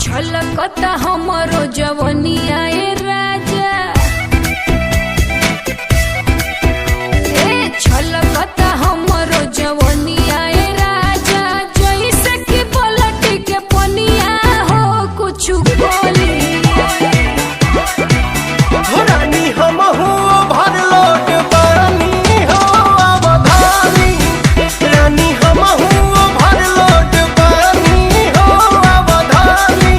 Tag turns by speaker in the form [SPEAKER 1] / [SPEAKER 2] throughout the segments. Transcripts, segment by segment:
[SPEAKER 1] छलकता हमरो जवनिया ए राजा छलकता हमरो जवनिया ए राजा जैसे कि पलट के पनिया हो कुछ बोली
[SPEAKER 2] रानी हम हो भर लोट पानी हो अवधानी रानी हम हो भर लोट पानी हो अवधानी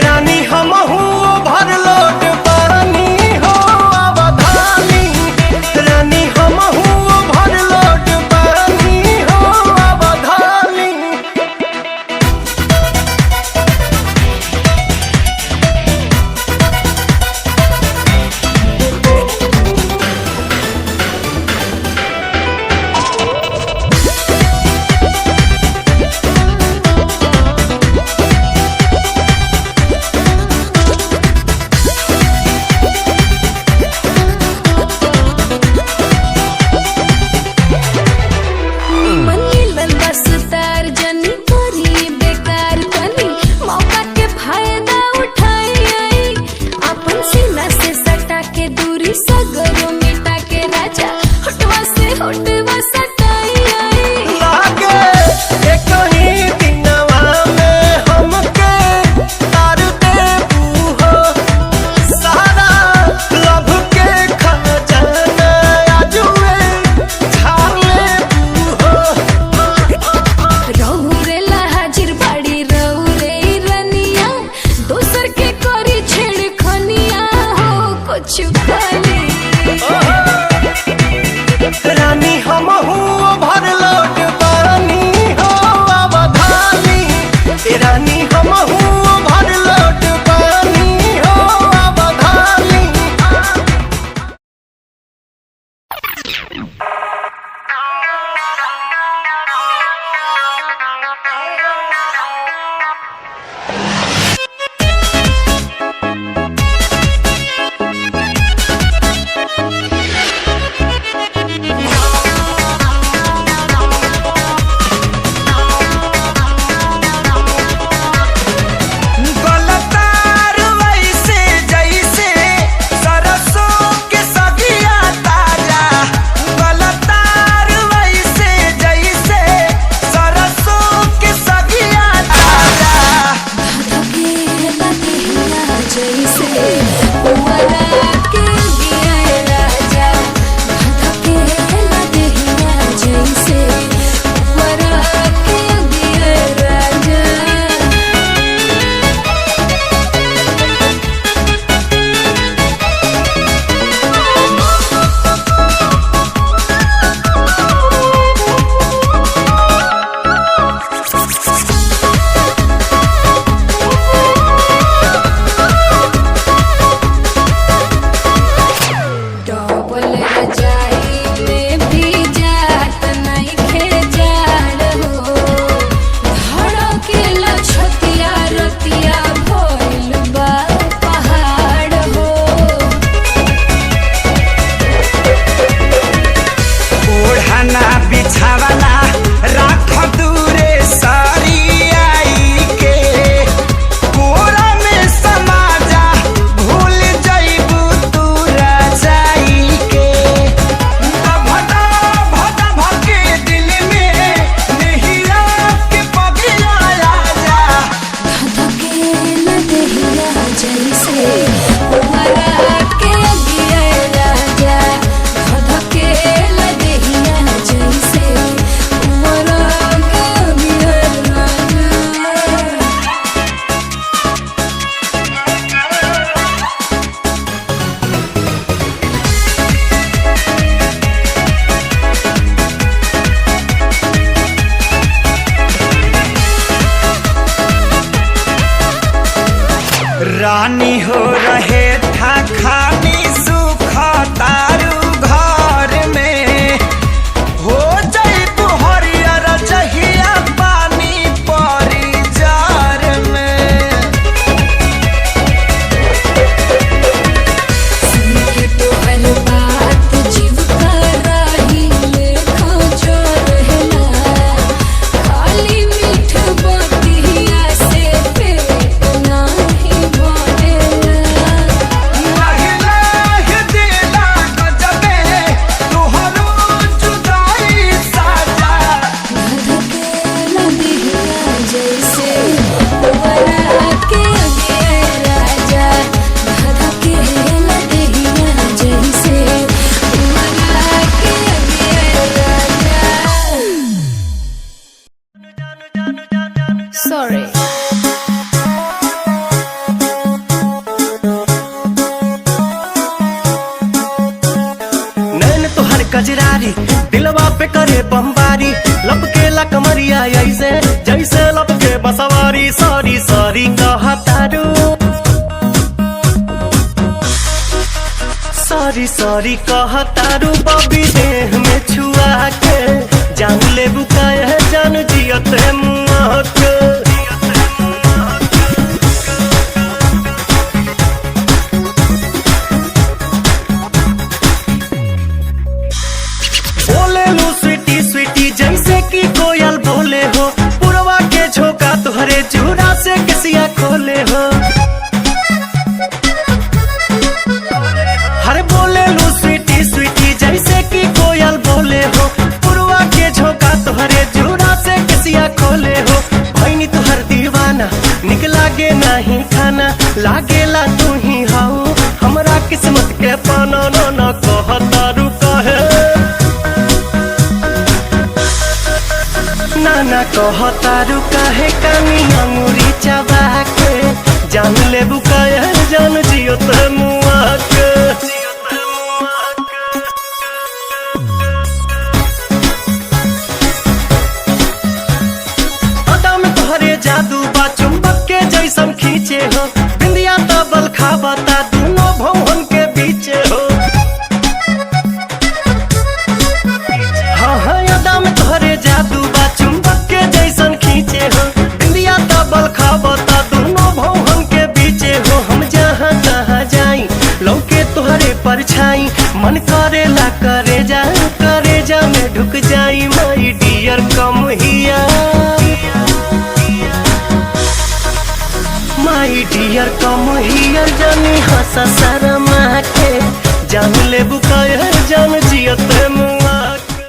[SPEAKER 2] रानी हम हो भर लोट पानी हो अवधानी रानी हम हो भर लोट पानी हो अवधानी रानी हो रहे था खानी सुख तारू घर में हो जाई हरियर जहिया पानी परी जार में।
[SPEAKER 1] सुन के तोहर बात जीव कराही लेखा जो रहला, खाली मीठ बतिया से पेट नाही भरेला।
[SPEAKER 2] लाहि दिला गजबे तोहरो जुदाई साजा।
[SPEAKER 1] धधकेला दिहिया जैसे पुअरा के गे राजा, धधकेला दिहिया जैसे पुअरा के गे राजा। Sorry.
[SPEAKER 2] नैन तोहर कजरारी दिलवा पे करे बमबारी, लपकेला कमरिया ऐसे जैसे लपके बसवारी। सॉरी सॉरी कहतारू, सॉरी सॉरी कहतारू बबी देह में छुआ के जान ले बुकाए जान जियत मुआ के। बोले लो स्वीटी स्वीटी जैसे कि कोयल बोले हो, पुरवा के झोंका तुहरे चूड़ा से किसिया खोले हो। हर बोले लो स्वीटी स्वीटी जैसे कि कोयल बोले हो, पुरवा के झोंका तुहरे चूड़ा से किसिया खोले हो। भैनी तुहर दीवाना निक लागे नहीं खाना, लागेला तू ही हाउ हमरा किस्मत के पाना। न कहतारू कहे नाना कहतारू काहे कानी अंगूरी चबा के जान ले बुकाए जान जियो ते मुआ के। अदा में तोहरे जादू बा चुंबक के जैसन खींचे हो, बिंदिया तबल खाबता दोनों भवन के बीचे हो। हाँ हाँ अदा में तोहरे जादू बा चुंबक के जैसन खींचे हो, बिंदिया तबल खाबता दोनों भवन के बीचे हो। हम जहाँ तहाँ जाई लौके तोहरे परछाई, मन करेला करे जा में ढुक जाई। माई डियर कम हिया, माई डियर कम हियर जानी हंसा शर्मा के जान ले बुकाए जान जियत मुआ के।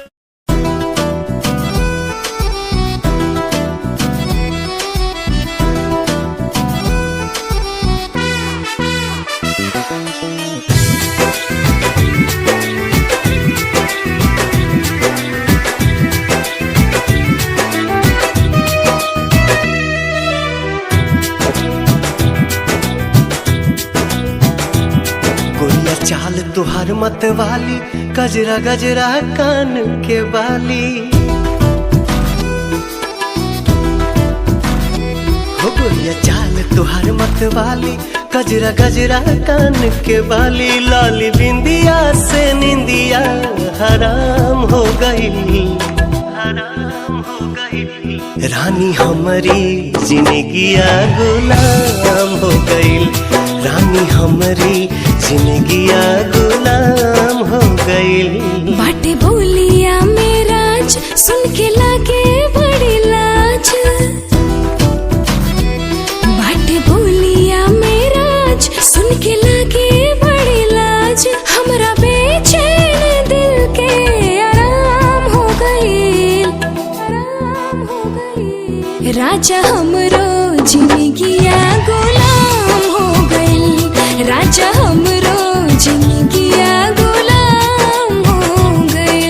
[SPEAKER 2] गोरिया चाल तुहार मत वाली, गजरा गजरा कान के बाली। हो गोरिया चाल तुहार मत वाली, गजरा गजरा कान के बाली। लाली बिंदिया से निंदिया हराम हो गई, हराम हो गई। रानी हमारी जिंदगिया गुलाम हो गई, रानी हमारी जिंदगिया गुलाम हो गई।
[SPEAKER 1] बाटे बोलिया मेराज सुन के लागे बड़ी लाज, बाटे बोलिया मेराज सुन के लागे बड़ी लाज। हमरा बेचैन दिल के आराम हो गई, आराम हो गई। राजा हमरो जिंदगिया गुलाम हो गई, राजा हमरो जिंदगिया गुलाम हो गई।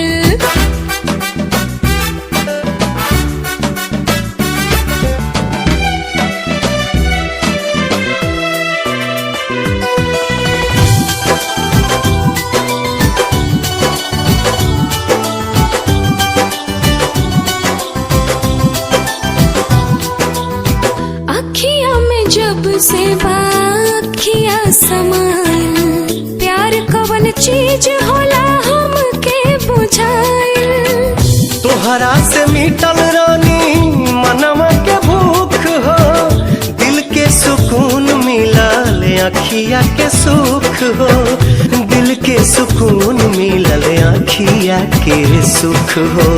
[SPEAKER 1] अखियां में
[SPEAKER 2] तोहरा से मिटल रानी मनवा के भूख हो, दिल के सुकून मिलल अखिया के सुख हो, दिल के सुकून मिलल अखिया के सुख हो।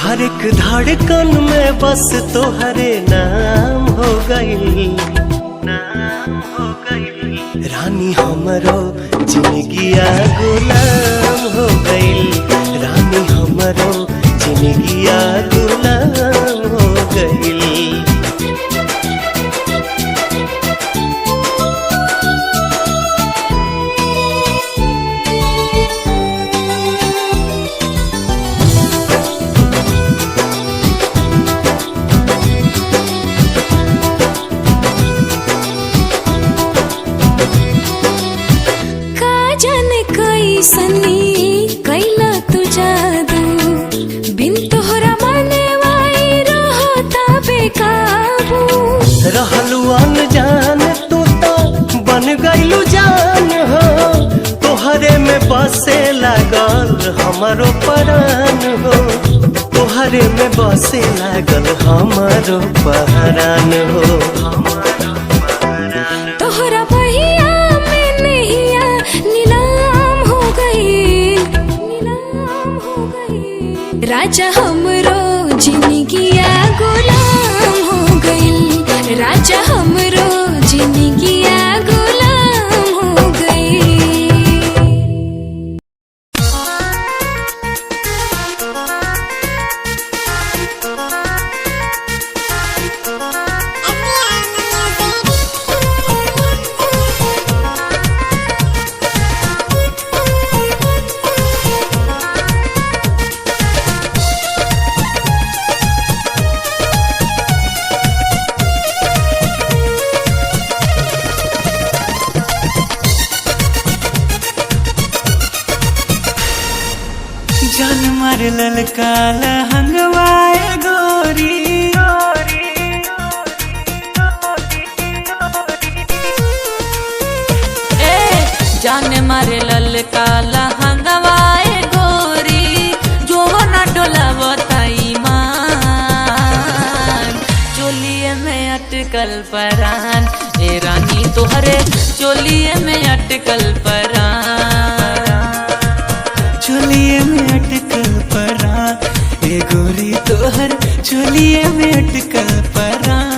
[SPEAKER 2] हर एक धड़कन में बस तोहरे नाम हो गई, रानी हमरो जिंदगिया गुलाम हो गई, रानी हमरो जिंदगिया गुलाम हो गई।
[SPEAKER 1] सनी कैला तू जादू, बिन तोहरा माने वाई रहता बेकाबू।
[SPEAKER 2] रहलू अनजान तू तो बन गईलू जान हो, तोहरे में बसे लागल हमारो परान हो, तोहरे में बसे लागल हमारो परान हो।
[SPEAKER 1] तोहरा बहिया में नैया नीलाम हो गई, नीलाम हो गई। राजा हमरो जिंदगिया गुलाम हो गई, राजा हमरो जिंदगिया गुलाम हो गई।
[SPEAKER 3] जान मार ललका लहंगवाए गोरी,
[SPEAKER 4] जान मारे ललका लहंगवाए गोरी, जो ना डोलावताई मान, चोलिए में अटकल परान, ए रानी तोहरे चोलिए में अटकल परान,
[SPEAKER 3] चोलिए में अटकल परान, ए गोरी तोहर चोलिए में अटकल परान।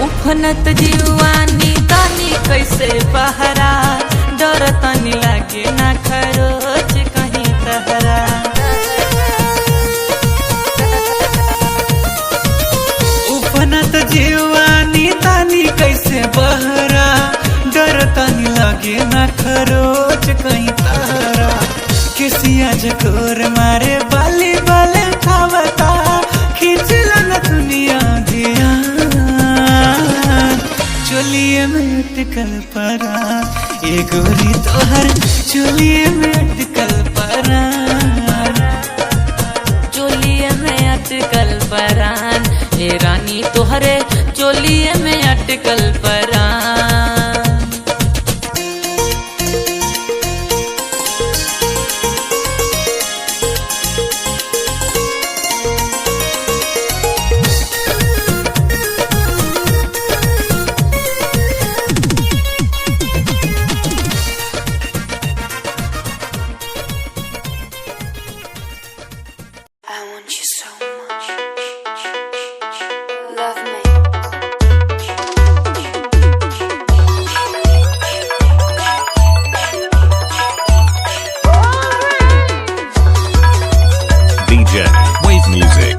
[SPEAKER 4] उफनत जीवानी तानी कैसे बहरा, डर तनी लागे ना खरोच कहीं तहरा।
[SPEAKER 3] उफनत जीवानी तानी कैसे बहरा, डर तनी लागे ना खरोच कहीं तहरा। किसिया जकोर मारे बाली बाले खावता, खींचला न दुनिया दिया, चोलिए में अटकल परान, ये गोरी तोहर चोलिए में अटकल परान,
[SPEAKER 4] चोलिए में अटकल परान, ए रानी तोहरे चोलिए में अटकल परान।
[SPEAKER 5] I want you so much. Love me.
[SPEAKER 6] DJ Wave Music.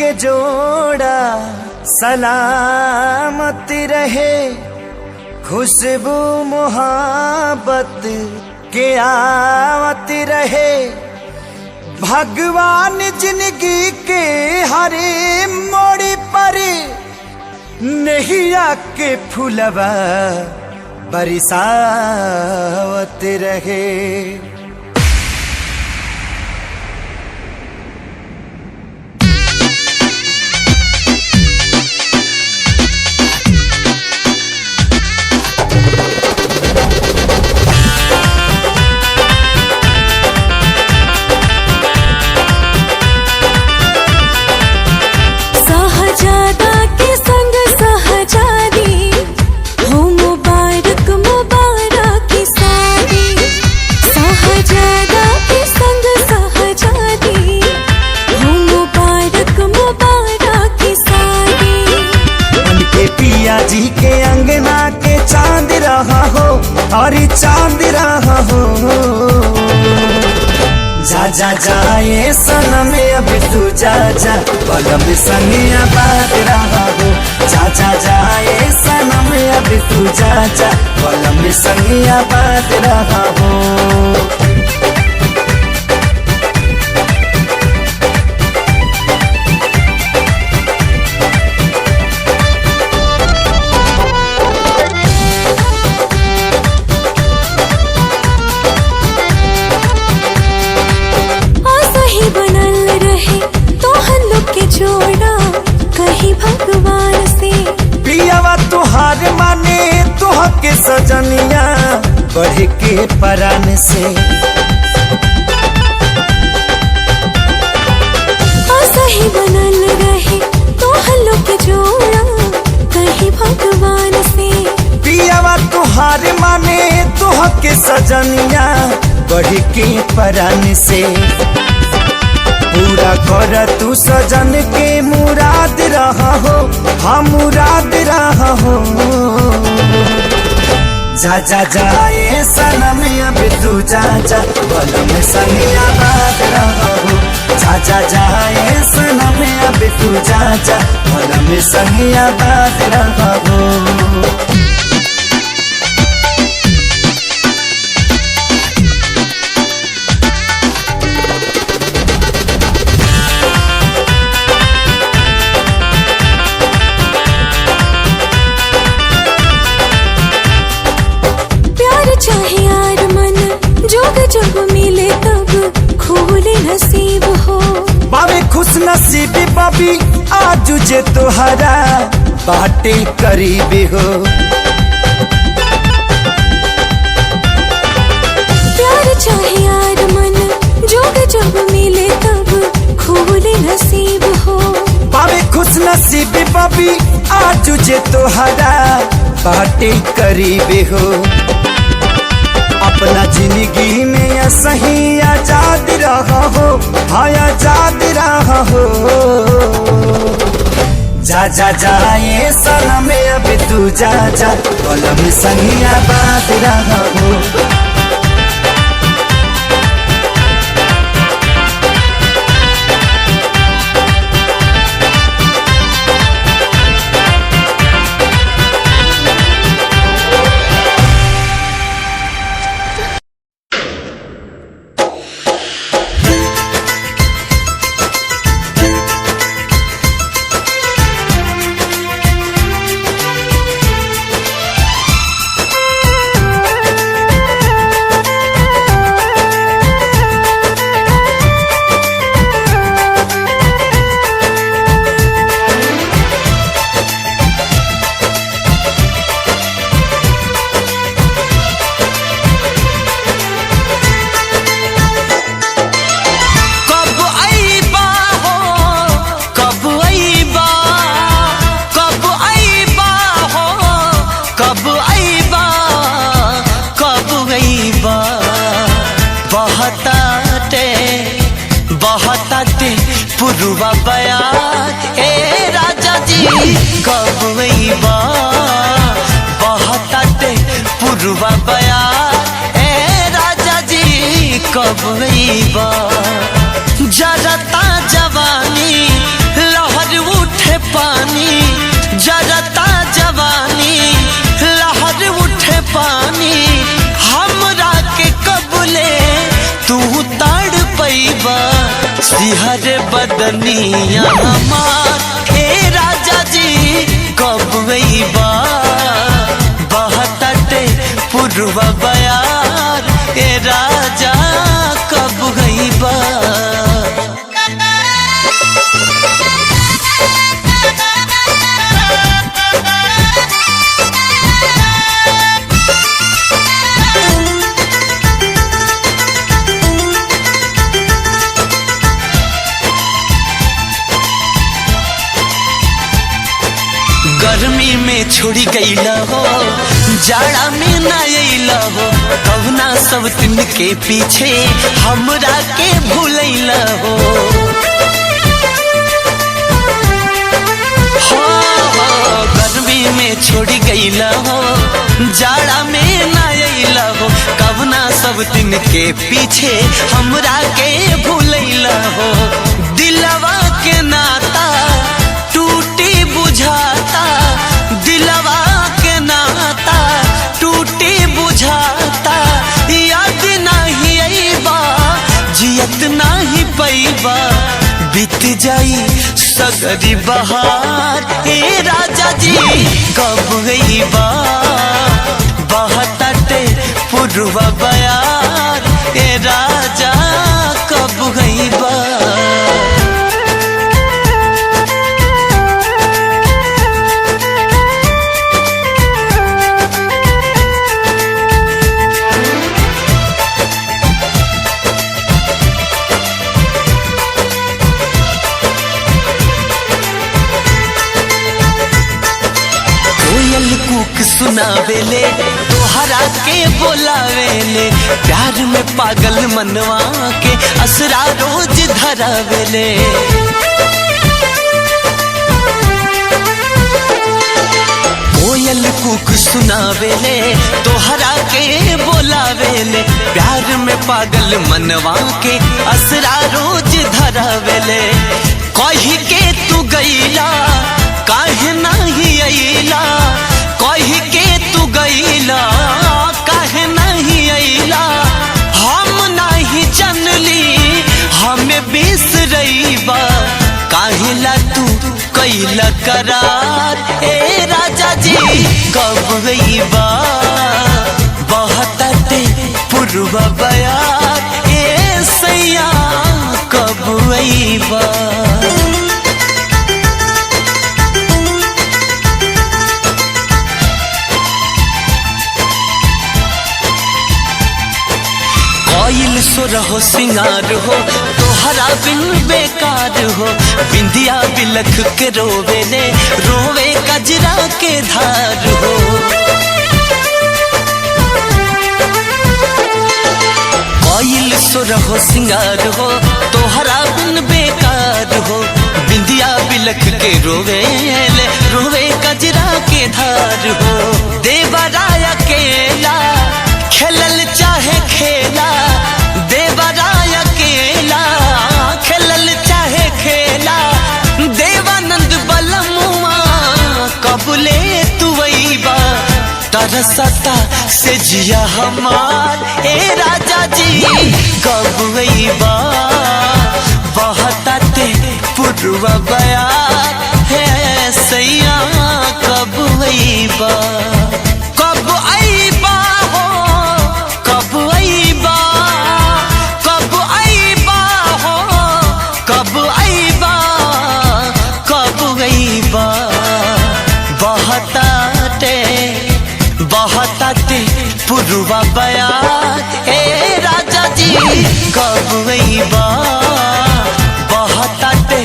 [SPEAKER 2] के जोड़ा सलामत रहे, खुशबू मोहब्बत के आवत रहे। भगवान जिंदगी के हरे मोड़ पर नैया के फूलवा बरसावत रहे। जी के अंगना के चांद रहा हो और चांद रहा हो। जा जा जाए सनम अब तू जा जा, बलम संगिया बात रहा हो। जा जा जाए सनम अब तू जा जा, बलम संगिया बात रहा हो।
[SPEAKER 1] भगवान से
[SPEAKER 2] पियावा तुहार माने तुह के सजनिया बढ़ के परान से।
[SPEAKER 1] सही बनल रहे तो हल्लो के जोड़ा कहीं भगवान से।
[SPEAKER 2] पियावा तुहार माने तुह के सजनिया बढ़ के परान से। पूरा कर तू सजन के मुराद रहा हो, हाँ मुराद रहा हो। जा जा जाए सनम अब तू जा जा, बलम संगिया बात रहा हो। जा जा जाए सनम अब तू जा जा, बलम संगिया बात रहा हो।
[SPEAKER 1] चाहे यार मन जोग जब मिले तब खोले नसीब हो।
[SPEAKER 2] बाबे खुश नसीबी बाबी आज जे तोहरा बाटे करीब हो।
[SPEAKER 1] प्यार चाहे यार मन जोग जब मिले तब खोले नसीब हो।
[SPEAKER 2] बाबे खुश नसीबी बाबी आज जे तोहरा बाटे करीब हो। अपना जिंदगी में सही आजाद रहा हो, हाँ आजाद रहा हो। जा जा जाए सनम अब तू जा जा, बलम संगिया बात रहा हो।
[SPEAKER 7] बहताते पुरुवा बया ए राजा जी कब बा बहताते पुरुवा बया ए राजा जी कब बा जरता जवानी लहर पानी जरता जवानी लहर उठे पानी हमरा के कबले तू ताड़ पैबा सिहर बदनिया हमार हे राजा जी कब वैबा बहतटे पुरवा बयार ए राजा कब गईबा। गर्मी में छोड़ी गईला हो जाड़ा में ना अइला हो कवना सब दिन के पीछे हमरा के भूलैला हो गर्मी में छोड़ी गईला हो जाड़ा में ना अइला हो कवना सब दिन के पीछे हमरा के भूलैला हो दिलवा के नाता टूटी बुझाता दिलवा के नाता टूटी बुझाता याद नहीं आईबा जियत नहीं पैबा बीत जाई सगरी बहार हे राजा जी कब गईबा बहतटे पुरवा बयार हे राजा कब गईबा। कोयल कूक सुनावेले तोहरा के बोलावेले प्यार में पागल मनवा के असरा रोज धरावेले कोयल कूक सुनावेले तोहरा के बोलावेले प्यार में पागल मनवा के असरा रोज धरावेले कही के तू गईला काहे नहीं अइला कही के तू गईला काहे नहीं अइला हम नहीं जानली हमें बिसरईबा काहेला तू कैला करार ए राजा जी कब गईबा बहतटे पुरवा बयार ए सैया कब गईबा। कोयल सुर हो सिंगार हो तोहरा बिन बेकार हो बिंदिया बिलख के रोवेले रोवे कजरा के धार हो कोयल सुर हो सिंगार हो तोहरा बिन बेकार हो बिंदिया बिलख के रोवेले रोवे कजरा के धार हो देवराय अकेला खेलल चाहे खेला देवराय अकेला खेलल चाहे खेला देवानंद बलमुआ कबले तू वैबा तरसता से जिया हमार ए राजा जी कब वैबा बहतटे पुरवा बयार है सैया कब वैबा कब आईबा हो कब आईबा कब आईबा हो कब आईबा कब आईबा बहतटे पुरवा बयार हे राजा जी कब आईबा बहतटे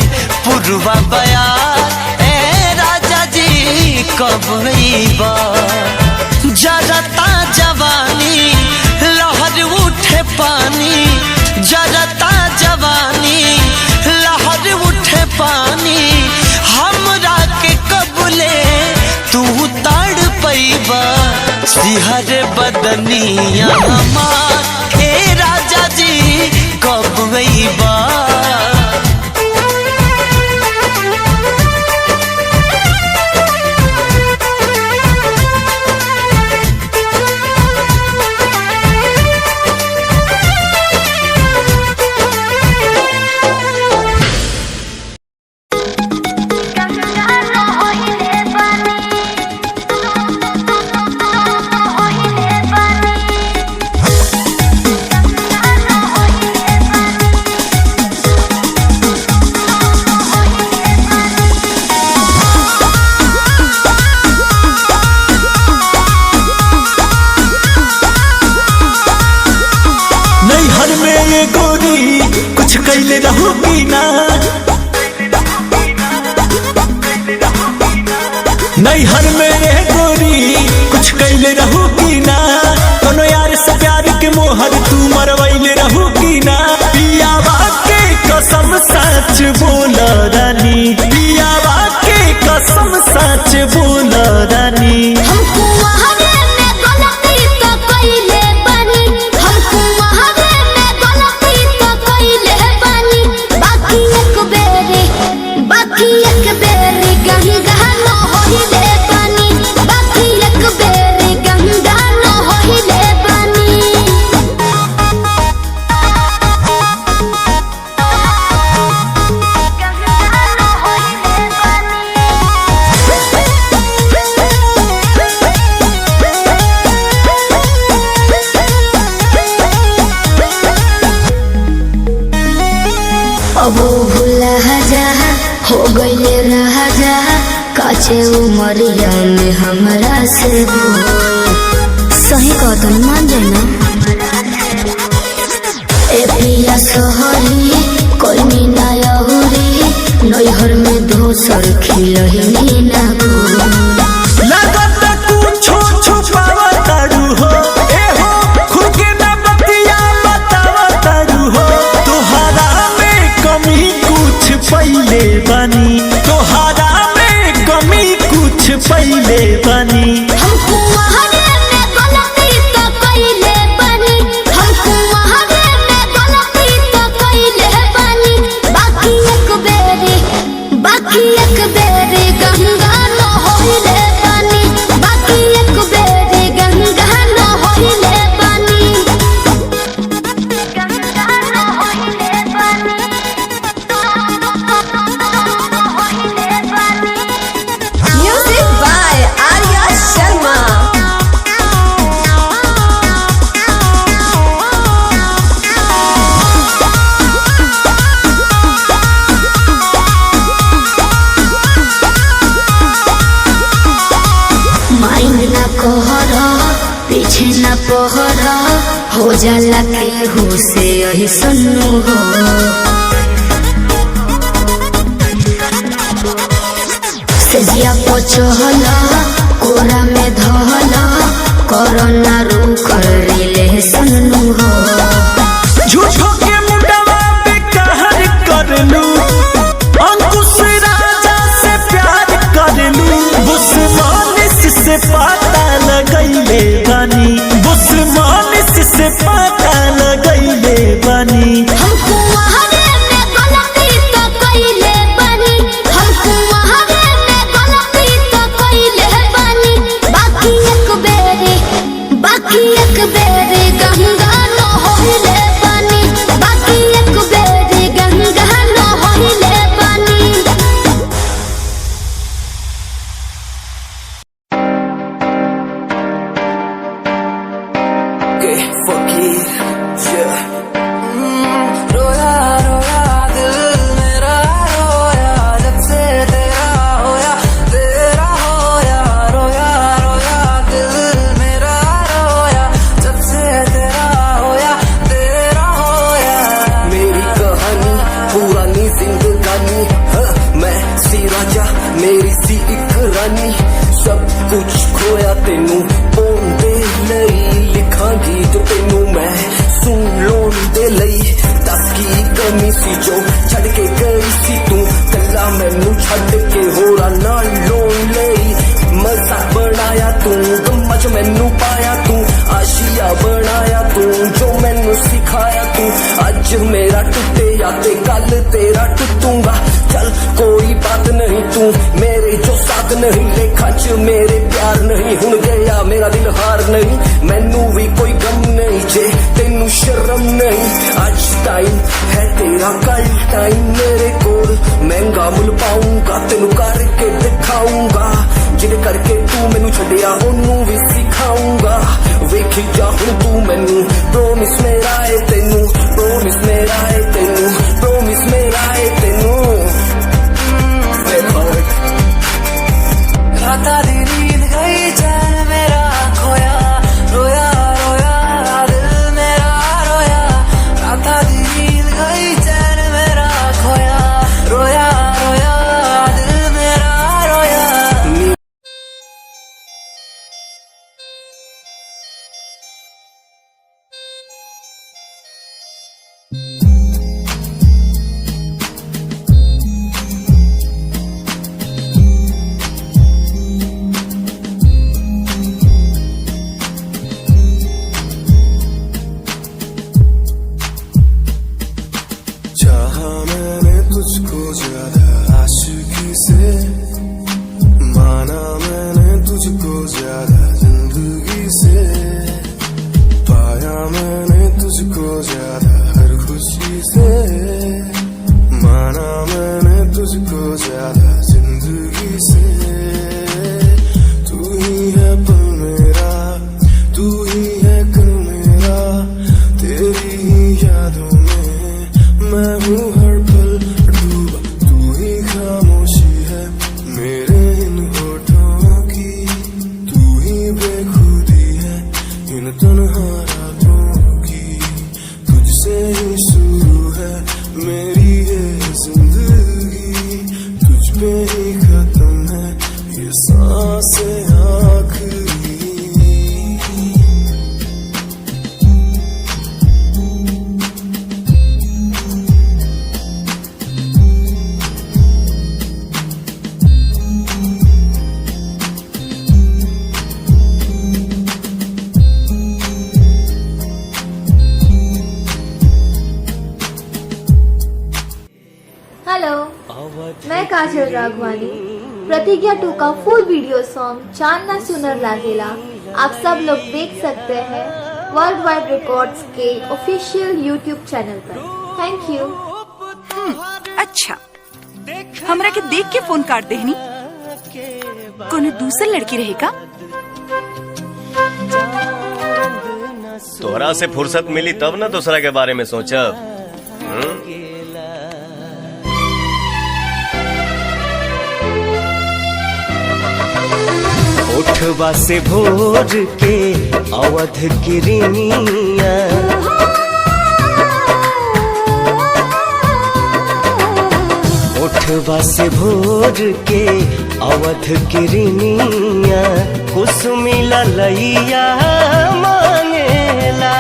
[SPEAKER 7] पुरवा बयार हे राजा जी कब आईबा जरता जवानी लहर उठे पानी जरता जवानी लहर उठे पानी हमरा के कबले तू ताड़ पैबा सिहर बदनिया हमार हे राजा जी कब आईबा।
[SPEAKER 3] कैले रहू की ना नैहर में ये गोरी कुछ कैले रहू की ना कोनो यार से प्यार के मोहर तू मरवैले रहू की ना पियावा के कसम सच बोल रानी पियावा के कसम सच बोल रानी
[SPEAKER 1] हमको वहावे में गलती तो कइले बानी हमको वहावे में गलती तो कइले बानी बाकी एक बेरी गंगा न होइले बानी बाकी एक बेरी गंगा न होइले बानी अब भूला जा हो गईले रहा जा काचे उमरिया में हमरा से सही कहतन मान जाना ए पिया सोहरी कोई मीना यहुरी नैहर में दोसर खिलही ना
[SPEAKER 3] लगत कुछो छुपावा तारू हो ए हो खुद के ना बतिया बतावा तारू हो तोहरा में कमी कुछ पहिले बनी तोहरा में कमी कुछ पहिले बनी
[SPEAKER 1] हमको वहावे में गलती तो कइले बानी हमको वहावे में गलती तो कइले बानी बाकी एक बेरी गंगा न होइले बानी बाकी एक बेरी गंगा न होइले बानी गंगा न होइले बानी
[SPEAKER 8] Music by Arya Sharma.
[SPEAKER 1] Mind ना कहर पीछे ना पहर हो जाला केहू से यही सन्नु हो सेजिया पचहल कोरा में धहल कोरोना रू कर ले सन्नु हो
[SPEAKER 3] झूठो के मुंडवा पे कहर करलू अंकुश राजा से प्यार करलू बुस्मानिस से पता लगैले बानी बुस्मानिस से पता लगैले बानी
[SPEAKER 1] हमको वहावे में गलती तो कइले बानी हमको वहावे में गलती तो कइले बानी बाकी एक बेरी गंगा न होइले बानी बाकी एक बेरी गंगा न होइले बानी
[SPEAKER 4] रोया रोया दिल मेरा रोया जब से तेरा होया रोया रोया दिल मेरा रोया जब से तेरा होया
[SPEAKER 2] मेरी कहानी पुरानी जिंदगानी मैं सी राजा मेरी सी एक रानी सब कुछ खोया तेनू पाउण दे लई लिखांगी जो तेनू मैं सुन लोन दे लई दस की कमी सी जो छड़ के गई सी तू कला मैनू छड़ के होरा नाल लोन लई मजा बनाया तू गम्मा च मैनू पाया तू आशिया बनाया तू जो मैनू सिखाया तू अज मेरा टुटे या ते कल तेरा टुटूंगा चल कोई बात नहीं तू मेरे जो साथ नहीं लेखा च मेरे प्यार नहीं हुन गया मेरा दिल हार नहीं मैनू भी कोई गम नहीं जे तेनू शर्म नहीं आज टाइम है तेरा कल टाइम मेरे कोल महंगा मुल पाऊंगा तेनू करके दिखाऊंगा जिद करके तू मैनू छड़िया ओनू भी सिखाऊंगा वेखी जा हुन तू मैनू प्रोमिस मेरा है तेनू प्रोमिस मेरा है तेनू प्रोमिस मेरा है तेनू
[SPEAKER 4] राता दी नींद गई चैन मेरा खोया रोया रोया दिल मेरा रोया राता दी नींद गई चैन
[SPEAKER 9] काजल राघवानी। प्रतिज्ञा 2 का फुल वीडियो सॉन्ग चांद ना सुनर लागेला आप सब लोग देख सकते हैं वर्ल्ड वाइड रिकॉर्ड्स के ऑफिशियल यूट्यूब चैनल पर। Thank you.
[SPEAKER 10] अच्छा, हमरा के देख के फोन काट देहनी। कोनो दूसर लड़की रहेगा?
[SPEAKER 11] तोहरा से फुर्सत मिली तब ना दूसरा के बारे में सोचब।
[SPEAKER 2] उठवा से भोर के अवध किरनिया, उठवा से भोर के अवध किरनिया, कुसुमी ललैया मांगेला।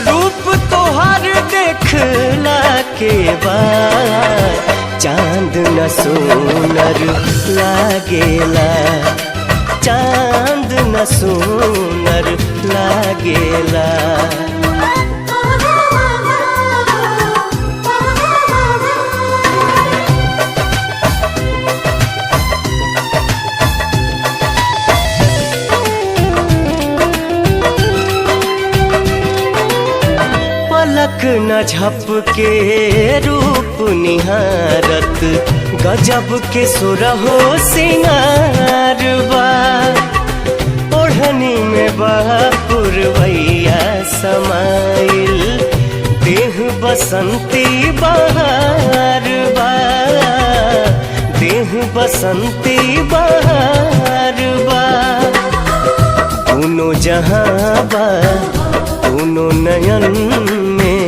[SPEAKER 2] रूप तोहर देखला के बाद चांद न सुनर लागेला, चांद न सुनर लागेला। पलक न झपके रूप निहारत, गजब के सुरहो सिंगार बा। ओढ़नी में पुरवैया समाइल, देह बसंती बहार बा, देह बसंती बहार बा। दोनों जहां बा दोनों नयन में,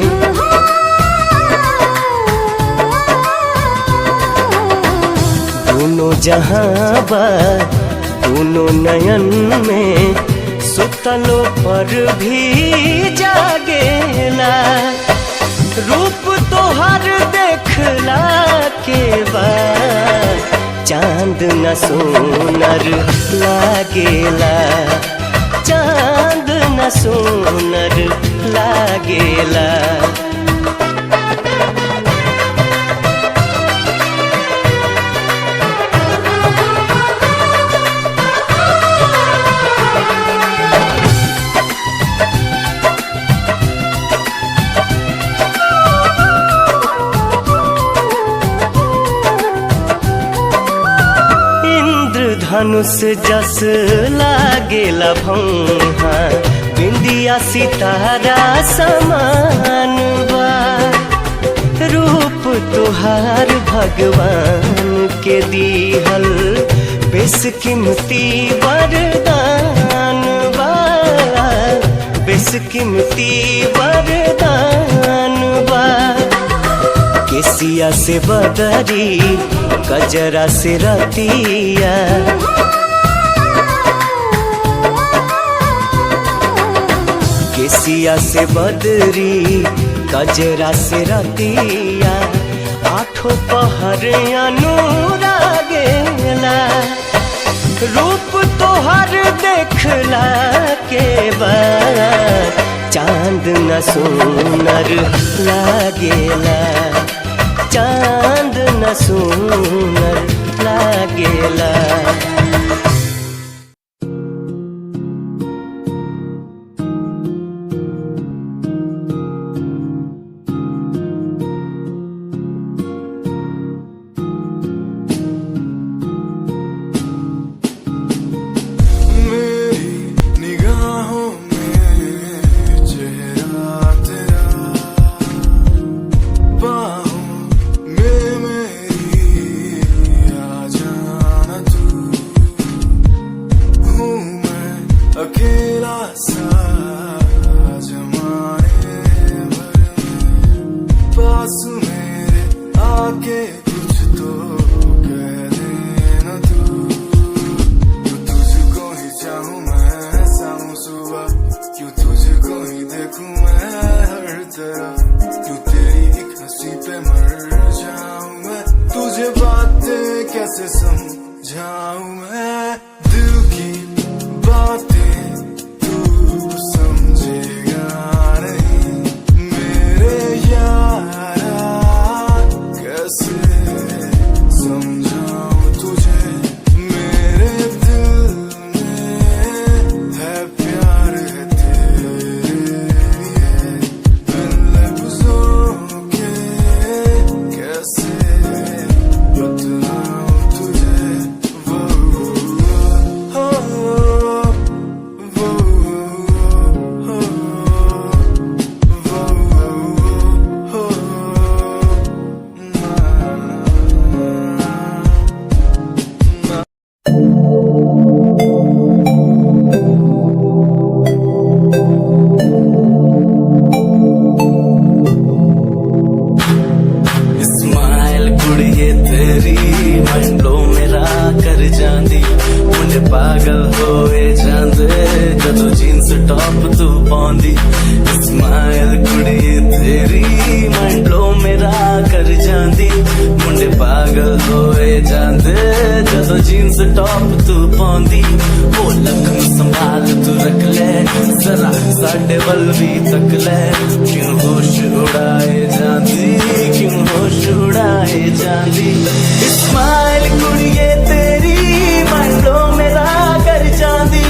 [SPEAKER 2] दोनों जहां बा दोनों नयन में, सुतलो पर भी जागेला। रूप तोहर देखला के बाद चांद न सुनर लागेला, चांद न सुनर लागेला। इंद्रधनुष जस लागेला भौहा, बिंदिया सितारा समान बा। रूप तुहार भगवान के दीहल, बेशकीमती वरदान बा, बेशकीमती वरदान बा। केसिया से बदरी कजरा से रतिया, केसिया से बदरी कजरा से रतिया, आठों पहर अनुरागेला। रूप तोहर देखला के बाद चांद न सुनर लागेला, चांद न सुनर लागेला।
[SPEAKER 4] साडे वल भी तक ले क्यों होश उड़ाए जांदी क्यों होश उड़ाए जांदी स्माइल कुड़िए तेरी माइंडो मेरा कर जांदी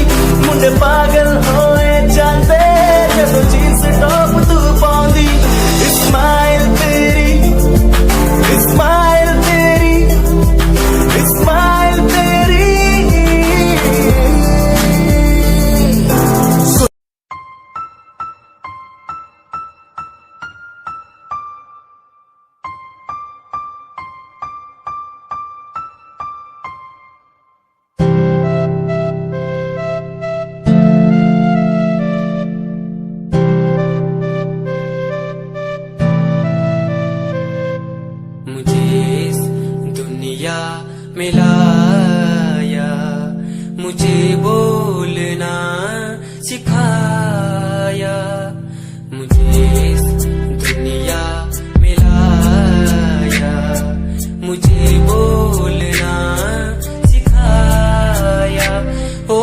[SPEAKER 4] मुंडे पागल होए जांदे जदों जींस टॉप तू पाउंदी स्माइल तेरी स्माइल तेरी स्माइल तेरी मिलाया मुझे बोलना सिखाया मुझे इस दुनिया मिलाया मुझे बोलना सिखाया ओ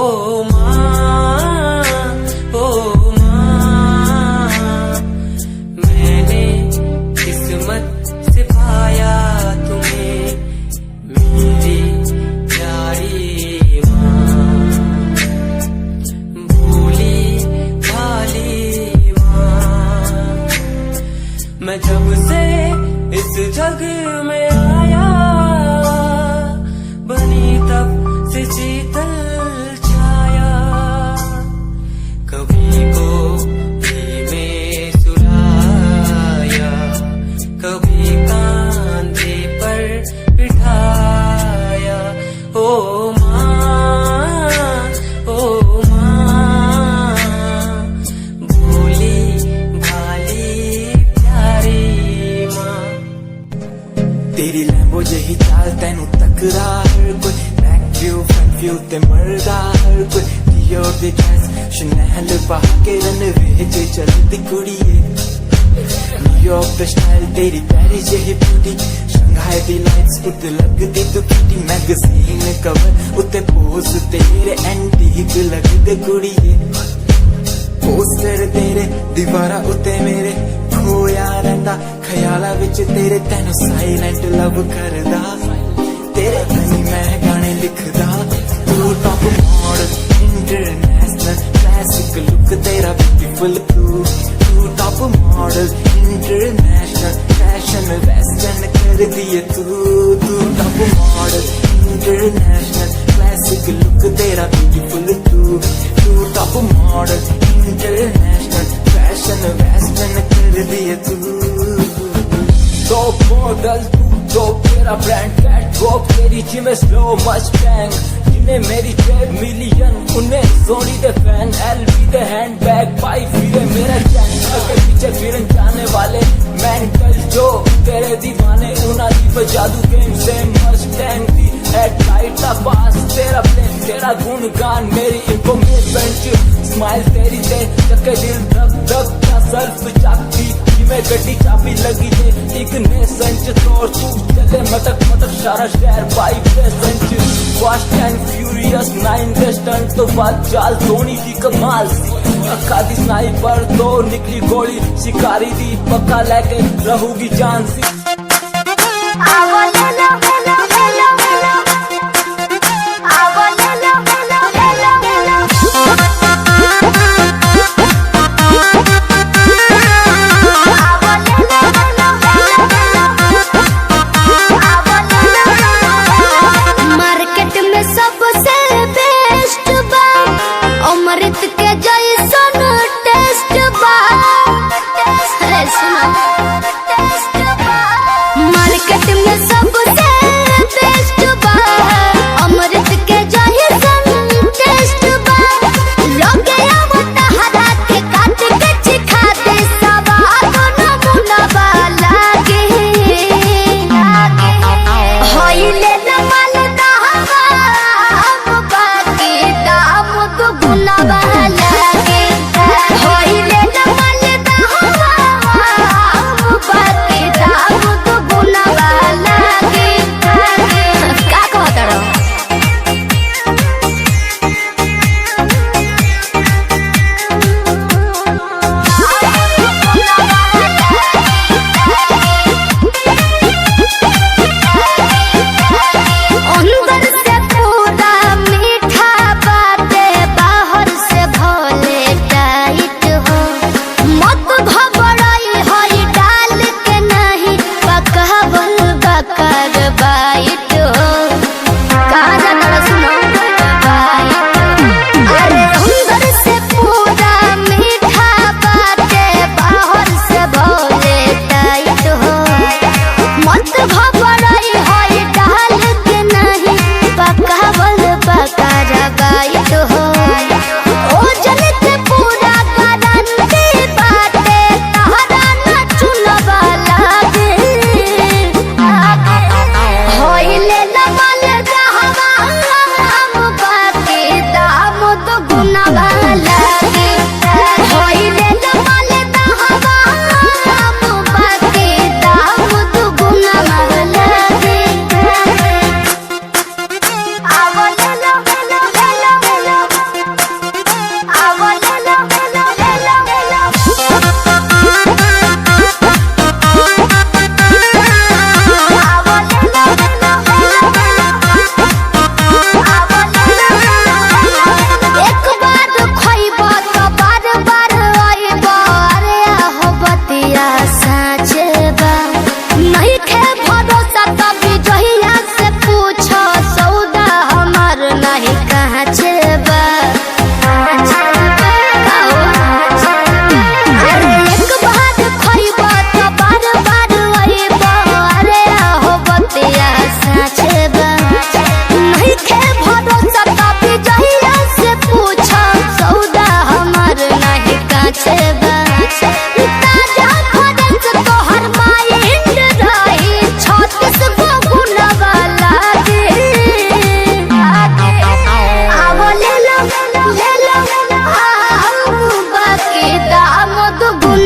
[SPEAKER 4] माँ मैंने किस्मत से पाया तुम्हें मेरी प्यारी माँ भोली भाली माँ मैं जब से इस जग में आया बनी तब से शीतल छाया कभी गोदी में सुलाया कभी कांधे पर बिठाया ओ माँ भोली भाली प्यारी माँ तेरी लैम्बो जही चाल तैनू तकरा हर कोई बैक व्यू फ्रंट व्यू ते मरदा हर कोई दियोर दी ड्रेस शनैल पा के रनवे च चलदी कुड़िए न्यूयॉर्क दा स्टाइल तेरी पेरिस जही ब्यूटी शंघाई दी लाइट्स उत्ते लगदी तू किटी मैगजीन कवर उत्ते पोज तेरे एंटीक लगदे कुड़िए पोस्टर तेरे दीवारा उत्ते मेरे खोया रहिंदा ख्याला विच तेरे तैनू साइलेंट लव करदा तेरे धनी मैं गाने लिखदा तू top model international classic look तेरा ब्यूटीफुल तू top model international fashion western कर दिए तू top model international classic look तेरा ब्यूटीफुल तू top model international fashion western कर दिए तू टॉप मॉडल तो तेरा ब्रांड कैट वॉक तेरी जिम स्लो मस्टैंग जिन्हें मेरी 10 मिलियन उन्हें सोनी दे फैन एलवी दे हैंडबैग पाई फिरे मेरा चैन के पीछे फिरन जाने वाले मेंटल जो तेरे दीवाने उना दी जादू गेम से मस्टैंग दी हेडलाइट का पास तेरा प्लेन तेरा गुणगान मेरी इंफॉर्मेशन स्माइल तेरी दे चक्के दिल धक धक का सर्फ चाकती मैं गड्डी चाबी लगी दे एक ने संच तोड़ तू चले मटक मटक सारा शहर बाई पे संच फास्ट एंड फ्यूरियस 9 स्टंट तो बात चाल धोनी की कमाल सी अक्का दी स्नाइपर तो निकली गोली शिकारी दी पक्का लेके रहूगी जान सी
[SPEAKER 1] मार्केट में सब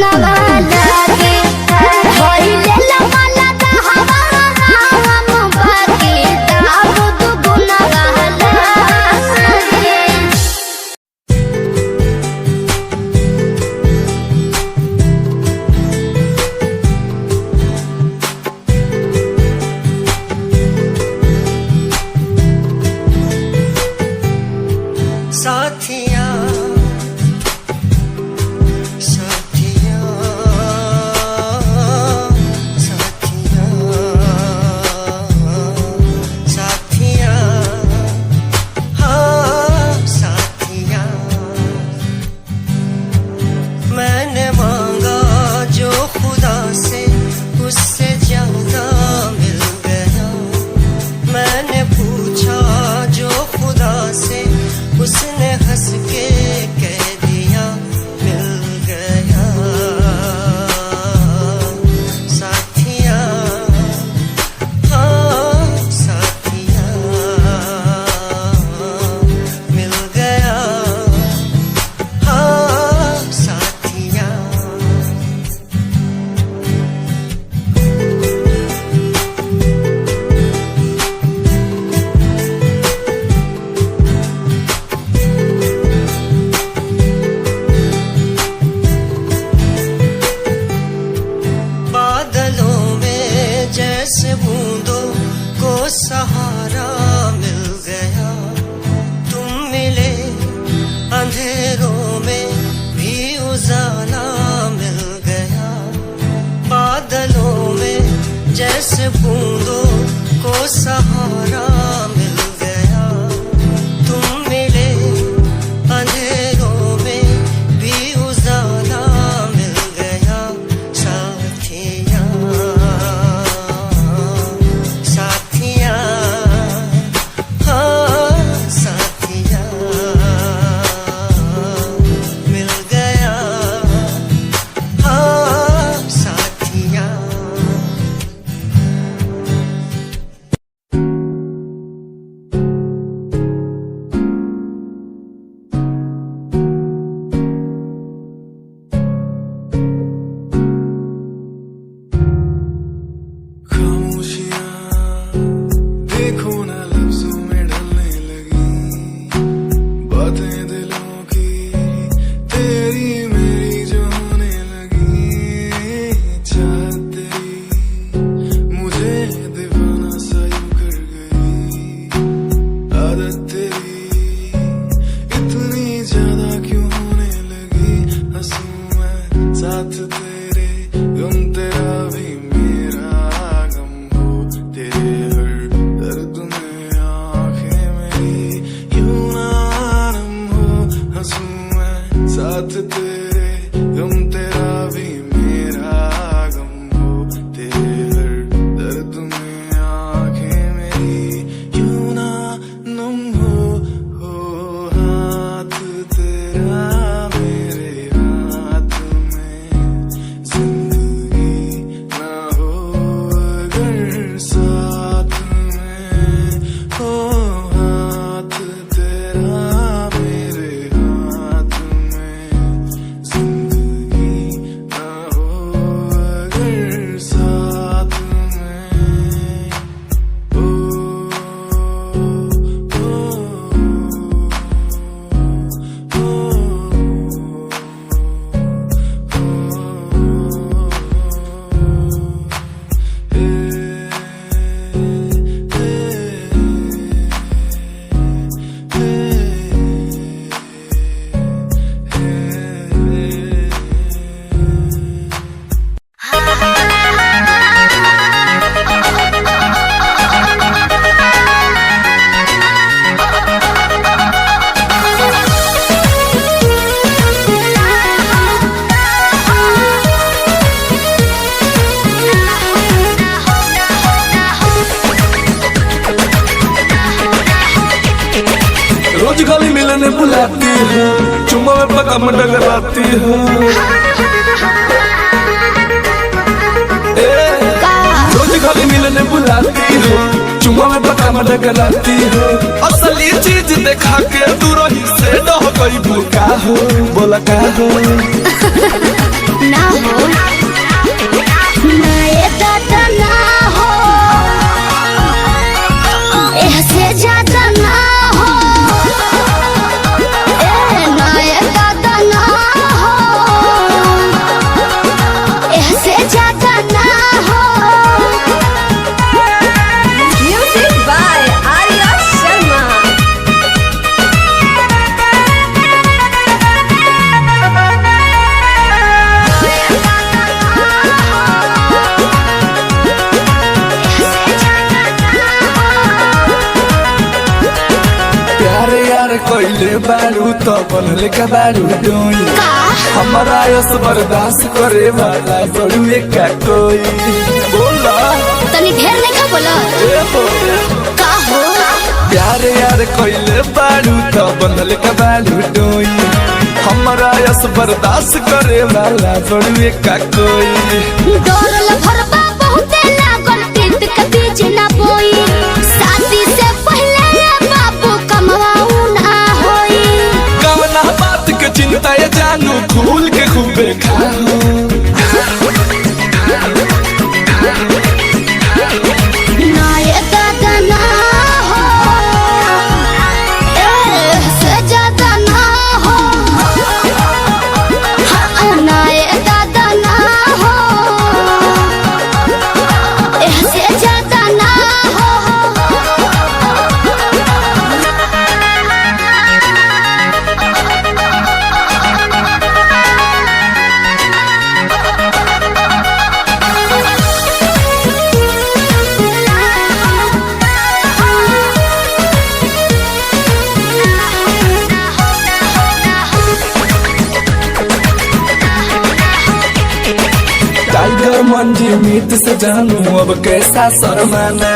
[SPEAKER 1] गुनवा लागे होइले लमला हवा राम बाकी दाब दु गुनवा लागे।
[SPEAKER 2] साथिया साथिया साथिया साथिया हाँ साथिया मैंने मांगा जो खुदा से उससे ज्यादा मिल गया। मैंने पूछा जो खुदा से उसने हंस के कह दिया मिल गया। साथिया हाँ साथिया मिल गया। हाँ साथिया बादलों में जैसे बूंदों को सहारा मिल गया। तुम मिले अंधेरों में भी उजाला मिल गया। बादलों में जैसे बूंदों को सहारा मिल गया। तुम मिले अंधेरों में भी उजाला मिल गया। साथिया साथिया हाँ साथिया मिल गया। हाँ साथिया
[SPEAKER 3] देखो ना लफ्जों में ढलने लगी बातें दिलों की तेरी मेरी जो होने लगी। चाहत तेरी मुझे दीवाना सा यूं कर गई। आदत तेरी इतनी ज्यादा क्यों होने लगी। हंसूं मैं साथ तेरे गम तेरा भी मेरा गम हो। तेरे हर दर्द में आंखें मेरी यूं ना नम हो। हंसूं मैं साथ तेरे गम तेरा भी मेरा गम हो। तेरे हर दर्द में आंखें मेरी यूं ना नम हो। हाथ तेरा मेरे हाथ में जिंदगी ना हो अगर साथ में हो। हाथ तेरा मेरे हाथ में जिंदगी ना हो अगर साथ में। ओ रोज गली मिलने बुलाती है, चुम्मा में पका में डगराती है। रोज गली मिलने बुलाती है, चुम्मा में पका में डगराती है। असली चीज देखा के तू रही से डह गई भूखा हो, बोला का हो
[SPEAKER 1] ना
[SPEAKER 3] बारू तो बनल का बारू डोई हमारा यस बर्दाश्त करे वाला बड़ू का कोई बोला
[SPEAKER 1] तनी ढेर नहीं का बोला का हो
[SPEAKER 3] प्यार यार कोइले बारू तो बनल का बारू डोई हमारा यस बर्दाश्त करे वाला बड़ू का कोई
[SPEAKER 1] डोरल भरबा बहुते लागल तीत के बीच ना बोई शादी से पहले बाबू कमवाऊ ना होई
[SPEAKER 3] कवना बात के चिंता ये जानू खूल के खूबे खाओ
[SPEAKER 1] ना ये दादा ना हो से ज्यादा ना हो ना ये दादा ना हो से ज्यादा ना हो
[SPEAKER 3] टाइगर मंजी मीत से जानू अब कैसा शर्माना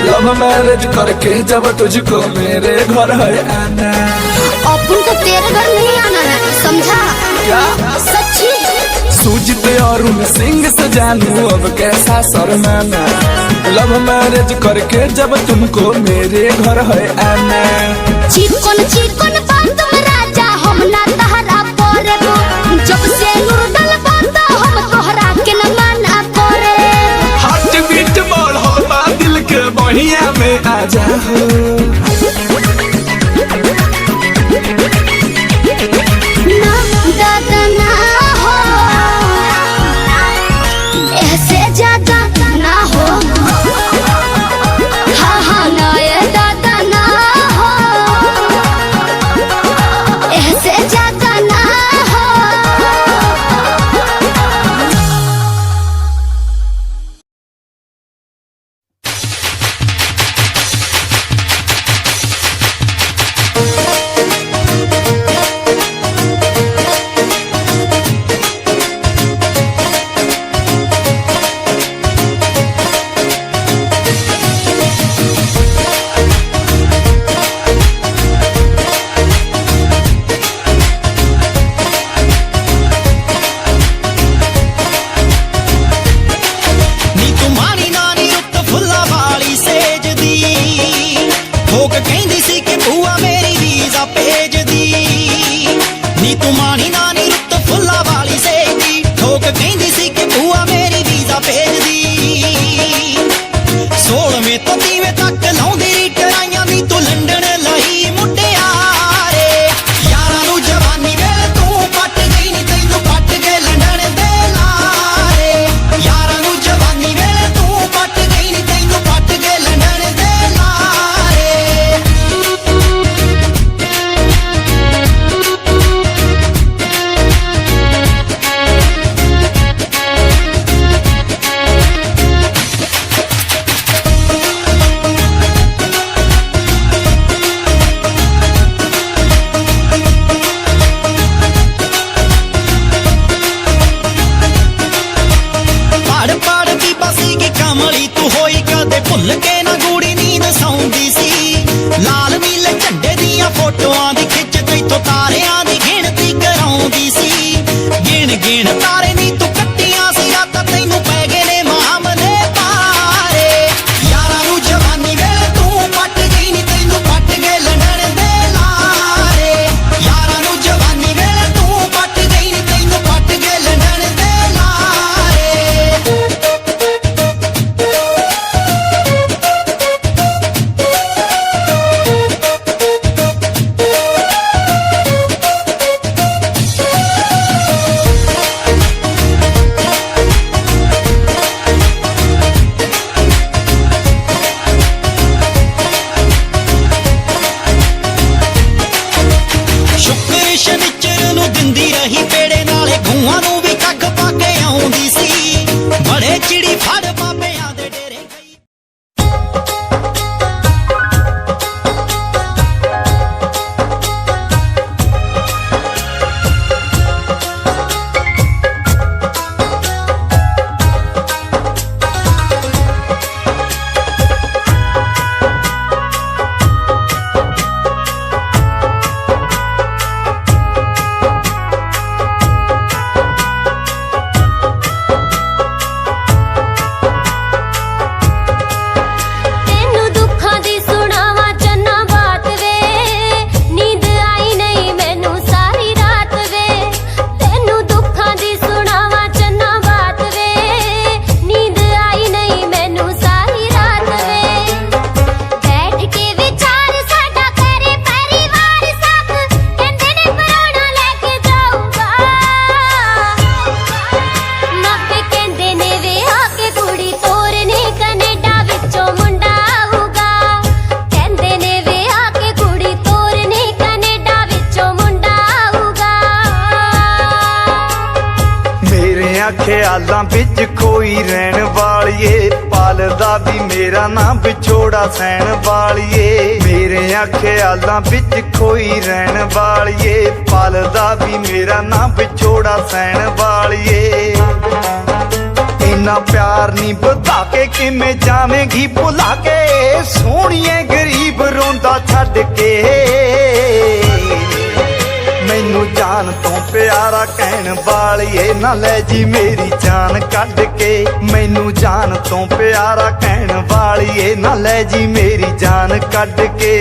[SPEAKER 3] लव मैरिज करके जब तुझको मेरे घर है आना
[SPEAKER 1] अपन तो तेरे घर नहीं आना है समझा
[SPEAKER 3] क्या
[SPEAKER 1] सच्ची
[SPEAKER 3] सूजित और सिंह से जानू अब कैसा शर्माना लव मैरिज करके जब तुमको मेरे घर है आना
[SPEAKER 1] चिकन बात में राजा हम ना तहरा परे जब से नुरदल बात हम तोहरा के न माना करे
[SPEAKER 3] हार्ट बीट बढ़ा दिल के बढ़िया में आ जाओ
[SPEAKER 1] ना दादा ना हो ऐसे ज्यादा ना हो हाँ हाँ ना ये दादा ना हो ऐसे ज्यादा ना हो
[SPEAKER 7] ਨੀ ਤੂੰ ਮਾਣੀ ਨਾਨੀ ਰੁੱਤ ਫੁੱਲਾਂ ਵਾਲੀ ਸੇਜਦੀ ਠੋਕ ਕਹਿੰਦੀ ਸੀ ਕਿ ਭੂਆ ਮੇਰੀ ਵੀਜ਼ਾ ਭੇਜਦੀ ਨੀ ਤੂੰ ਮਾਣੀ ਨਾਨੀ ਰੁੱਤ ਫੁੱਲਾਂ ਵਾਲੀ ਸੇਜਦੀ ਠੋਕ ਕਹਿੰਦੀ ਸੀ ਕਿ ਭੂਆ ਮੇਰੀ ਵੀਜ਼ਾ ਭੇਜਦੀ 16ਵੇਂ ਤੋਂ 30ਵੇਂ ਤੱਕ ਲਾਉਂਦੀ ਟਰਾਈਆਂ ਨੀ ਤੂੰ ਲੰਡਨ ਲਈ ਮੁੰਡਿਆਰੇ ਯਾਰਾਂ ਨੂੰ ਜਵਾਨੀ ਵੇਲੇ ਤੂੰ ਪੱਟ ਗਈ ਨੀ ਤੈਨੂੰ ਪੱਟ ਕੇ ਲੰਡਨ ਦੇ ਲਾਰੇ ਯਾਰਾਂ ਨੂੰ ਜਵਾਨੀ ਵੇਲੇ ਤੂੰ ਪੱਟ ਗਈ ਨੀ ਤੈਨੂੰ ਪੱਟ ਕੇ ਲੰਡਨ ਦੇ ਲਾਰੇ ਪੜ ਪੜ ਦੀ ਬਸੀ ਕੀ ਕਮਲੀ ਤੂੰ ਹੋਈ ਕਦੇ ਭੁੱਲ ਕੇ ਨਾ ਗੂੜੀ ਨੀਂਦ ਸੌਂਦੀ ਸੀ ਲਾਲ ਨੀਲੇ ਝੰਡੇ ਦੀਆਂ ਫੋਟੋਆਂ ਦੀ ਖਿੱਚ ਤੈਥੋਂ ਤਾਰਿਆਂ ਦੀ ਗਿਣਤੀ ਕਰਾਉਂਦੀ ਸੀ ਗਿਣ ਗਿਣ ਤਾਰੇ ਨੀ ਤੂੰ ਕੱਟੀਆਂ ਸੀ ਰਾਤਾਂ ਤੈਨੂੰ ਪੈ ਗਏ ਨੇ ਮਾਮਲੇ ਪਾਰੇ ਯਾਰਾਂ ਨੂੰ ਜਵਾਨੀ ਵੇਲੇ ਤੂੰ ਪੱਟ ਗਈ ਨੀ ਤੈਨੂੰ ਪੱਟ ਕੇ ਲੰਡਨ ਦੇ ਲਾਰੇ ਯਾਰਾਂ ਨੂੰ ਜਵਾਨੀ ਵੇਲੇ ਤੂੰ ਪੱਟ ਗਈ ਨੀ ਤੈਨੂੰ ਪੱਟ ਕੇ ਲੰਡਨ ਦੇ ਲਾਰੇ
[SPEAKER 3] मेरे ख्यालां बिच खोई रहन वालिए, पालदा भी मेरा नाम विछोड़ा सहन वालिए। मेरे ख्यालां बिच खोई रहन वालिए, पालदा भी मेरा नाम विछोड़ा सहन वालिए। इन्ना प्यार नी बता के किमें जावेंगी भुला के, सोहणिए गरीब रोंदा छड्ड के। मैनू जान तो प्यारा कहन वालिए, ना ले जी मेरी जान कढ के। मैनू जान तो प्यारा कहन वालिए, ना ले जी मेरी जान कढ के।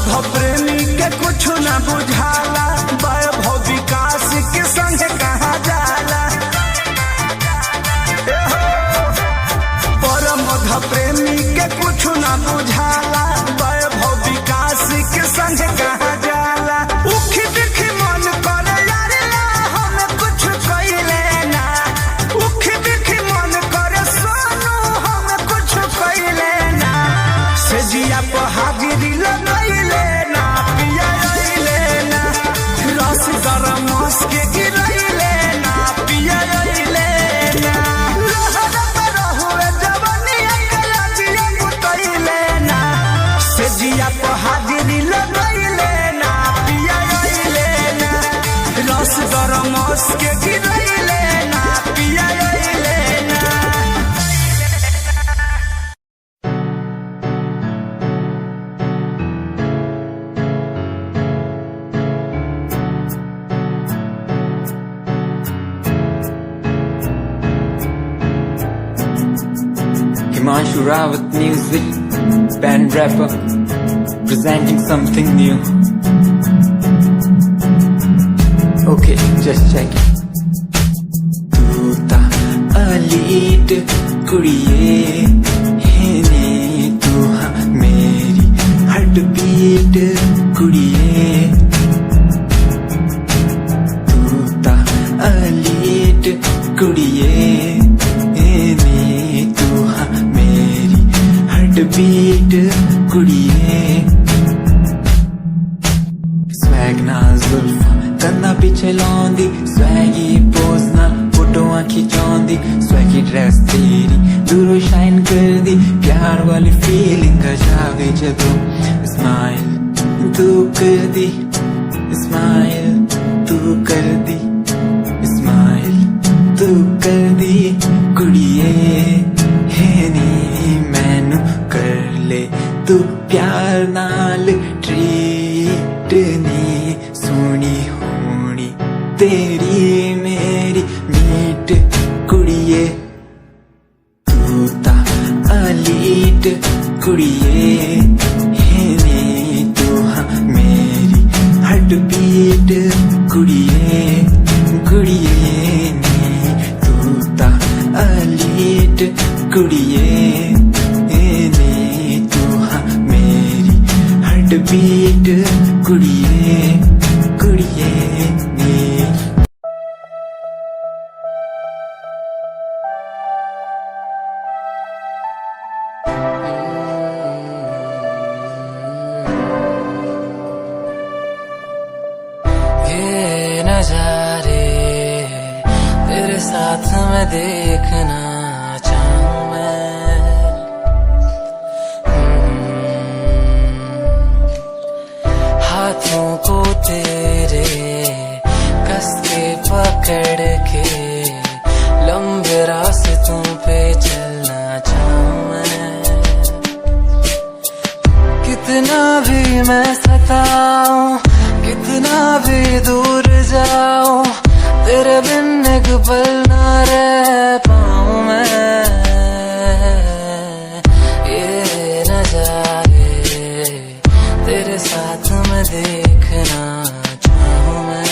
[SPEAKER 3] मध प्रेमी के कुछ न बुझाला, वैभव विकास के संग कहा जाला। पर मध प्रेमी के कुछ न बुझाला, वैभव विकास के संग कहा जाला। उखी दिखी मन करे यारे हम कुछ कइले ना, उखी दिखी मन करे सोनू हम कुछ कइले ना। से जिया पर हाजिरी लगइले ना, पिया अइले ना, रस गरम मस के गिरइले ना, पिया अइले ना। लहरा पर हुए जवानिया के लाजिया मुतइले ना, से जिया पर हाजिरी लगइले ना, पिया अइले ना, रस गरम मस के गिरइले ना, पिया अइले ना।
[SPEAKER 4] Himanshu Rawat music, band rapper, presenting something new. Okay, just check it. तू ता अलीट कुड़िए है नी, तू हाँ मेरी हार्ट बीट कुड़िए। तू ता अलीट कुड़िए है नी, तू हाँ मेरी हार्ट बीट कुड़िए। स्वैग ना जुल्फा कन्ना पिछे लौंदी, स्वैगी पोज ना फोटोआं खिचौंदी, स्वैगी ड्रेस तेरी दूरों शाइन कर दी, प्यार वाली फीलिंग आ जावे जदों। स्माइल तू कर दी, स्माइल तू कर दी, स्माइल तू कर दी कुड़िए है नी। मैनू कर ले तू प्यार नाल ट्रीट नी, सोनी होनी तेरी मेरी मीट कुड़िए। तू ता अलीट कुड़िए है नी, तू हाँ मेरी हार्ट बीट कुड़िए कुड़िए नी। तू ता अलीट कुड़िए है नी, तू हाँ मेरी हार्ट बीट कुड़िए कुड़िए नी।
[SPEAKER 12] ये नजारे तेरे साथ में देखना चाहूं मैं, हाथों को तेरे कस के पकड़ के लंबे रास्तों पे चलना चाहूं मैं। कितना भी मैं सताऊं, कितना भी दूर जाऊं, तेरे बिन एक पल ना रह पाऊं मैं। ये नजारे तेरे साथ में देखना चाहूं मैं।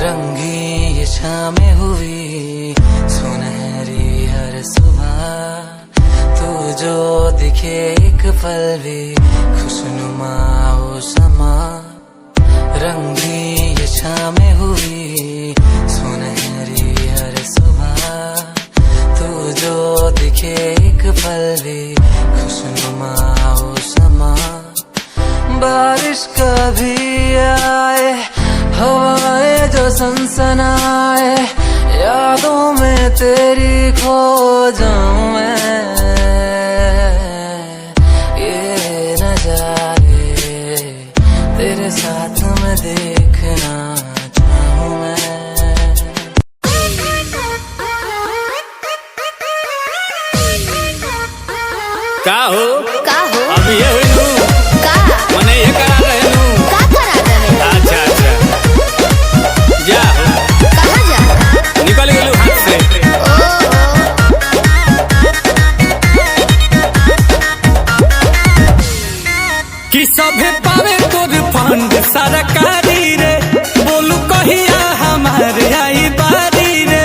[SPEAKER 12] रंगी ये शामें हुई सुनहरी हर सुबह, तू जो दिखे एक पल भी खुशनुमा हो समा। रंगी ये शामें हुई सुनहरी हर सुबह, तू जो दिखे एक पल भी खुशनुमा हो समा। बारिश कभी आए, हवाएं जो सनसनाए, यादों में तेरी खो जाऊं मैं। ये नजारे तेरे साथ में देखना चाहूं मैं।
[SPEAKER 13] का हो
[SPEAKER 1] का हो
[SPEAKER 13] अब ये हुई नू
[SPEAKER 1] का
[SPEAKER 13] मने ये करा रहे नू
[SPEAKER 1] का करा रहे
[SPEAKER 13] अच्छा अच्छा जा
[SPEAKER 1] कहाँ जा
[SPEAKER 13] निकल गेलू हाथ से कि सभे पावे तोर फंड सरकारी रे बोलू कहिया हमारे आई बारी रे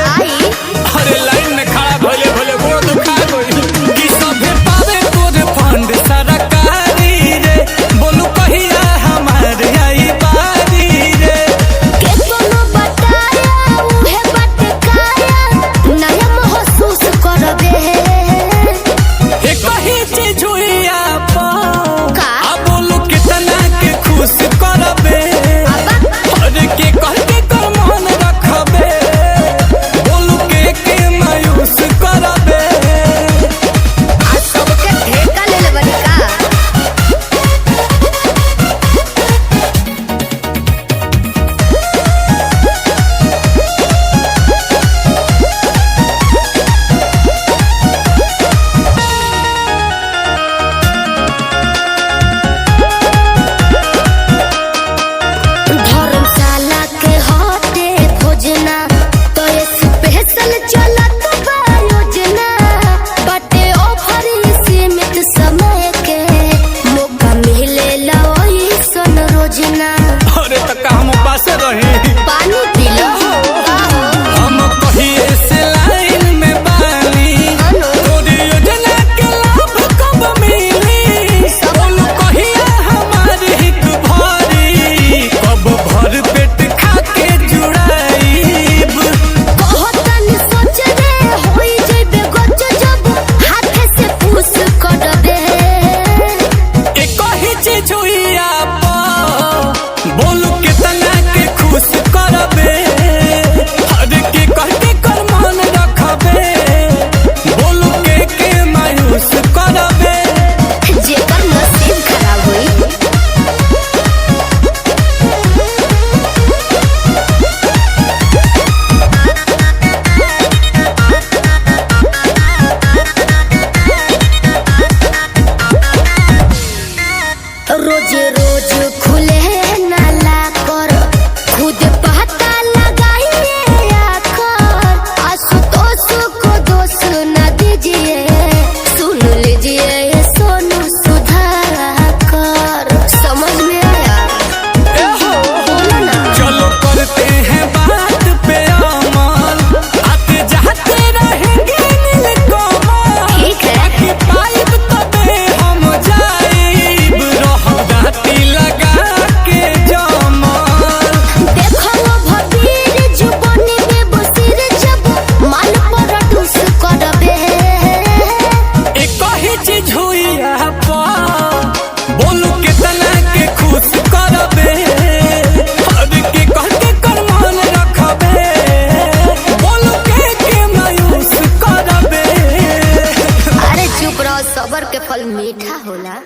[SPEAKER 13] अरे लाइन में खड़ा भोले भोले गोड़ दुखा गई कि सभे पावे तोर फंड सरकारी रे बोलू कहिया हमारे आई बारी रे
[SPEAKER 1] के कोनो बताया उहे बटकाया नया महसूस करबे
[SPEAKER 13] ए कही चीज हुई आप
[SPEAKER 1] का
[SPEAKER 13] बोलू कितना के खुश करबे अरे के कह के कर मन रखबे बोलू के मायूस करबे
[SPEAKER 1] आज सबके ठेका ले लेबनी का धर्मशाला के हटे खोजना तो ये स्पेशल चलत बा योजना बटे ऑफर सीमित समय के मौका मिले ला वही सन रोजना
[SPEAKER 13] अरे तक हम पास रही
[SPEAKER 1] पानी पी लो का हो
[SPEAKER 13] हम कहिए से लाइन में बानी तोरी योजना के लाभ कब मिली बोलू कहिया हमारी हित भरी कब भर पेट खा के जुड़ाईब
[SPEAKER 1] कहतन सोच रे होई जइबे गच जब हाथ से पूछ करबे
[SPEAKER 13] ए कही चीज हुई आप बोलू कितना के खुश करबे हर के कह के कर मन रखबे बोलू के मायूस करबे
[SPEAKER 1] जेकर नसीब खराब होई रोज रोज खुले नाला कर खुद पता लगाइए आकर आशुतोष को दोष न दीजिए सुन लीजिए ये सोनू सुधाकर समझ में आया बोलो ना
[SPEAKER 13] चलो करते हैं बात पे अमल आते जाते रहेंगे नीलकमल
[SPEAKER 1] ठीक है
[SPEAKER 13] कि पाइब तबे हम जाइब रहब दाती लगा के जमल
[SPEAKER 1] देखो भबीर जुबानी में बसिर जब मन पर टूस करबे
[SPEAKER 13] एक ही चीज हुई आप बोलू कितना के खुश करबे हर के कह के कर मन रखबे बोलू के मायूस करबे
[SPEAKER 1] अरे चुप रहो सबर के फल मीठा होला